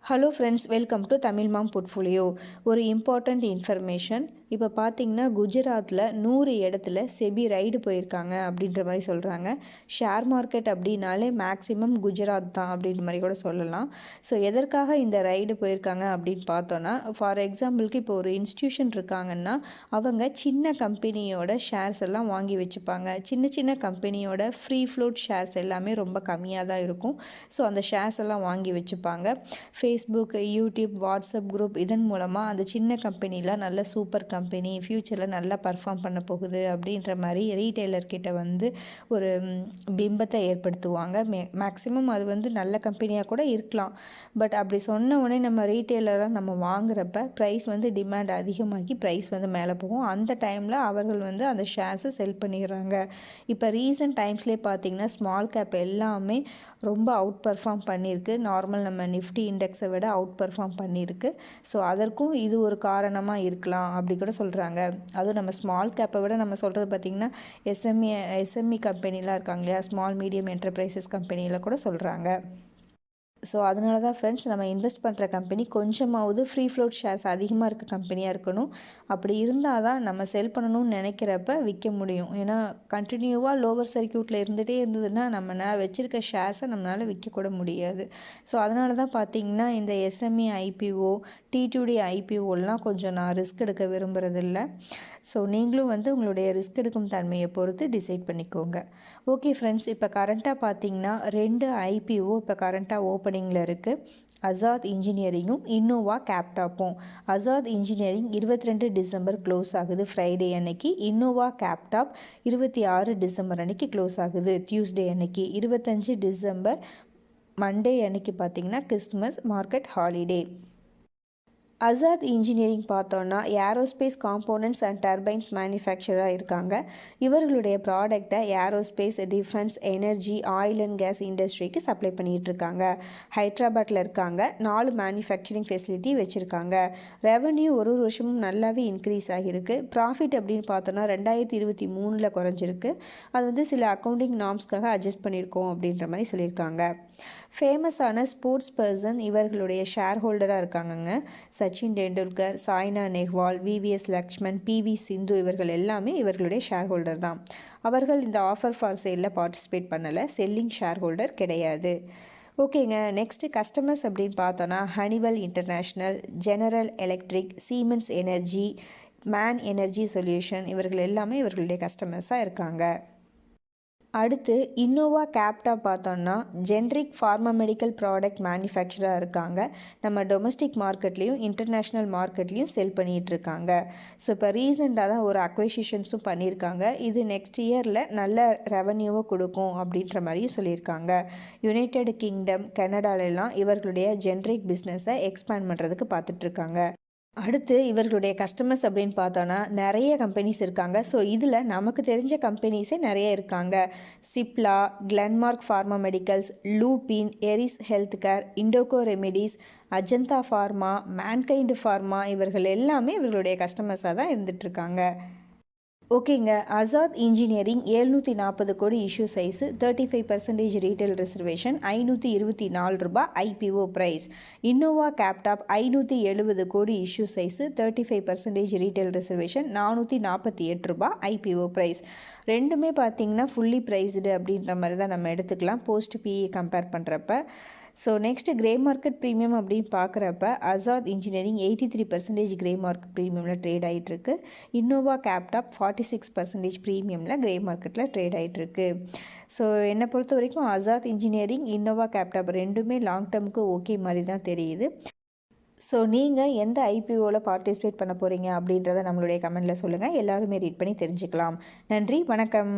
Hello friends, welcome to Tamil mom portfolio. ஒரு important information. இப்போ பார்த்தீங்கன்னா குஜராத்தில் 100 இடத்துல செபி ரைடு போயிருக்காங்க அப்படின்ற மாதிரி சொல்கிறாங்க. ஷேர் மார்க்கெட் அப்படின்னாலே மேக்ஸிமம் குஜராத் தான் அப்படின்ற மாதிரி கூட சொல்லலாம். ஸோ எதற்காக இந்த ரைடு போயிருக்காங்க அப்படின்னு பார்த்தோன்னா, ஃபார் எக்ஸாம்பிளுக்கு இப்போ ஒரு இன்ஸ்டியூஷன் இருக்காங்கன்னா அவங்க சின்ன கம்பெனியோட ஷேர்ஸ் எல்லாம் வாங்கி வச்சுப்பாங்க. சின்ன சின்ன கம்பெனியோட ஃப்ரீ ஃப்ளோட் ஷேர்ஸ் எல்லாமே ரொம்ப கம்மியாக தான் இருக்கும். ஸோ அந்த ஷேர்ஸ் எல்லாம் வாங்கி வச்சுப்பாங்க. ஃபேஸ்புக், யூடியூப், வாட்ஸ்அப் குரூப் இதன் மூலமாக அந்த சின்ன கம்பெனியில் நல்ல சூப்பர் கம்பெனி ஃப்யூச்சரில் நல்லா பர்ஃபார்ம் பண்ண போகுது அப்படின்ற மாதிரி ரீட்டைலர்கிட்ட வந்து ஒரு பிம்பத்தை ஏற்படுத்துவாங்க. மேக்ஸிமம் அது வந்து நல்ல கம்பெனியாக கூட இருக்கலாம். பட் அப்படி சொன்ன உடனே நம்ம ரீட்டைலராக நம்ம வாங்குறப்ப ப்ரைஸ் வந்து டிமாண்ட் அதிகமாகி ப்ரைஸ் வந்து மேலே போகும். அந்த டைமில் அவர்கள் வந்து அந்த ஷேர்ஸை செல் பண்ணிடுறாங்க. இப்போ ரீசன்ட் டைம்ஸ்லேயே பார்த்திங்கன்னா ஸ்மால் கேப் எல்லாமே ரொம்ப அவுட் பர்ஃபார்ம் பண்ணியிருக்கு. நார்மல் நம்ம நிஃப்டி இண்டெக்ஸை விட அவுட் பர்ஃபார்ம் பண்ணியிருக்கு. ஸோ அதற்கும் இது ஒரு காரணமாக இருக்கலாம் அப்படி கூட சொல்கிறாங்க. அதுவும் நம்ம ஸ்மால் கேப்பை விட நம்ம சொல்கிறது பார்த்திங்கன்னா எஸ்எம்இ கம்பெனிலாம் இருக்காங்க இல்லையா, ஸ்மால் மீடியம் என்டர்பிரைசஸ் கம்பெனியில் கூட சொல்கிறாங்க. ஸோ அதனால தான் ஃப்ரெண்ட்ஸ், நம்ம இன்வெஸ்ட் பண்ணுற கம்பெனி கொஞ்சமாவது ஃப்ரீ ஃப்ளோட் ஷேர்ஸ் அதிகமாக இருக்க கம்பெனியாக இருக்கணும். அப்படி இருந்தால் தான் நம்ம செல் பண்ணணும்னு நினைக்கிறப்ப விற்க முடியும். ஏன்னா கண்டினியூவாக லோவர் சர்க்கியூட்டில் இருந்துகிட்டே இருந்ததுன்னா நம்ம வச்சுருக்க ஷேர்ஸை நம்மளால் விற்கக்கூட முடியாது. ஸோ அதனால தான் பார்த்திங்கன்னா இந்த எஸ்எம்இ ஐபிஓ, டிடிடி ஐபிஓலாம் கொஞ்சம் நான் ரிஸ்க் எடுக்க விரும்புகிறதில்ல. ஸோ நீங்களும் வந்து உங்களுடைய ரிஸ்க் எடுக்கும் தன்மையை பொறுத்து டிசைட் பண்ணிக்கோங்க. ஓகே ஃப்ரெண்ட்ஸ், இப்போ கரண்ட்டாக பார்த்தீங்கன்னா 2 ஐபிஓ இப்போ கரண்ட்டாக ஓப்பனிங்கில் இருக்குது. அசாத் இன்ஜினியரிங்கும் இன்னோவா கேப்டாப்பும். அசாத் இன்ஜினியரிங் 22 டிசம்பர் க்ளோஸ் ஆகுது ஃப்ரைடே அன்னைக்கு. இன்னோவா கேப்டாப் 26 டிசம்பர் அன்னைக்கு க்ளோஸ் ஆகுது டியூஸ்டே அன்னைக்கு. 25 டிசம்பர் மண்டே அன்னைக்கு பார்த்திங்கன்னா Christmas market holiday. Azad engineering பார்த்தோன்னா ஏரோஸ்பேஸ் காம்போனன்ட்ஸ் அண்ட் டர்பைன்ஸ் மேனுஃபேக்சராக இருக்காங்க. இவர்களுடைய ப்ராடக்டை aerospace, defence, energy, oil and gas இண்டஸ்ட்ரிக்கு சப்ளை பண்ணிகிட்ருக்காங்க. ஹைதராபாத்தில் இருக்காங்க. 4 மேனுஃபேக்சரிங் ஃபெசிலிட்டி வச்சுருக்காங்க. ரெவன்யூ ஒரு வருஷமும் நல்லாவே இன்க்ரீஸ் ஆகியிருக்கு. ப்ராஃபிட் அப்படின்னு பார்த்தோன்னா 2023 குறைஞ்சிருக்கு. அது வந்து சில அக்கௌண்டிங் நார்ம்ஸ்க்காக அட்ஜஸ்ட் பண்ணியிருக்கோம் அப்படின்ற மாதிரி சொல்லியிருக்காங்க. ஃபேமஸான ஸ்போர்ட்ஸ் பர்சன் இவர்களுடைய ஷேர் ஹோல்டராக இருக்காங்கங்க. சச்சின் டெண்டுல்கர், சாய்னா நேவால், விவிஎஸ் லக்ஷ்மன், பிவி சிந்து இவர்கள் எல்லாமே இவர்களுடைய ஷேர் ஹோல்டர் தான். அவர்கள் இந்த ஆஃபர் ஃபார் சேலில் பார்ட்டிசிபேட் பண்ணலை. செல்லிங் ஷேர் ஹோல்டர் கிடையாது. ஓகேங்க, நெக்ஸ்ட்டு கஸ்டமர்ஸ் அப்படின்னு பார்த்தோன்னா Honeywell International, General Electric, Siemens Energy, MAN Energy Solution இவர்கள் எல்லாமே இவர்களுடைய கஸ்டமர்ஸாக இருக்காங்க. அடுத்து இன்னோவா கேப்டாப் பார்த்தோன்னா ஜென்ரிக் ஃபார்மா மெடிக்கல் ப்ராடக்ட் மேனுஃபேக்சராக இருக்காங்க. நம்ம டொமஸ்டிக் மார்க்கெட்லேயும் இன்டர்நேஷ்னல் மார்க்கெட்லேயும் செல் பண்ணிகிட்ருக்காங்க. ஸோ இப்போ ரீசெண்டாக தான் ஒரு அக்வைசிஷன்ஸும் பண்ணியிருக்காங்க. இது நெக்ஸ்ட் இயரில் நல்ல ரெவன்யூவை கொடுக்கும் அப்படின்ற மாதிரியும் சொல்லியிருக்காங்க. யுனைடெட் கிங்டம், கனடாலெலாம் இவர்களுடைய ஜென்ரிக் பிஸ்னஸை எக்ஸ்பேண்ட் பண்ணுறதுக்கு பார்த்துட்ருக்காங்க. அடுத்து இவர்களுடைய கஸ்டமர்ஸ் அப்படின்னு பார்த்தோன்னா நிறைய கம்பெனிஸ் இருக்காங்க. ஸோ இதில் நமக்கு தெரிஞ்ச கம்பெனிஸே நிறைய இருக்காங்க. Cipla, Glenmark Pharma Medicals, Lupin, Eris Health Care, Indoco Remedies, Ajanta Pharma, Mankind Pharma இவர்கள் எல்லாமே இவர்களுடைய கஸ்டமர்ஸாக தான் இருந்துகிட்ருக்காங்க. ஓகேங்க, அசாத் இன்ஜினியரிங் 740 கோடி இஷ்யூ சைஸு, 35% ரீட்டைல் ரிசர்வேஷன், 524 ரூபாய் ஐபிஓ ப்ரைஸ். இன்னோவா கேப்டாப் 570 கோடி இஷ்யூ சைஸு, 35% ரீட்டைல் ரிசர்வேஷன், 448 ரூபாய் ஐபிஓ ப்ரைஸ். ரெண்டுமே பார்த்திங்கன்னா ஃபுல்லி ப்ரைஸ்டு அப்படின்ற மாதிரி தான் நம்ம எடுத்துக்கலாம் போஸ்ட் பிஇ கம்பேர் பண்ணுறப்ப. So next grey market premium அப்படின்னு பார்க்குறப்ப அசாத் இன்ஜினியரிங் 83% கிரே மார்க்கெட் ப்ரீமியமில் ட்ரேட் ஆகிட்டுருக்கு. இன்னோவா கேப்டாப் 46% ப்ரீமியமில் கிரே மார்க்கெட்டில் ட்ரேட் ஆகிட்டுருக்கு. ஸோ என்னை பொறுத்த வரைக்கும் அசாத் இன்ஜினியரிங், இன்னோவா கேப்டாப் ரெண்டுமே லாங் டேர்முக்கு ஓகே மாதிரி தான் தெரியுது. ஸோ நீங்கள் எந்த ஐபிஓவில் பார்ட்டிசிபேட் பண்ண போகிறீங்க அப்படின்றத நம்மளுடைய கமெண்ட்டில் சொல்லுங்கள். எல்லாருமே ரீட் பண்ணி தெரிஞ்சுக்கலாம். நன்றி, வணக்கம்.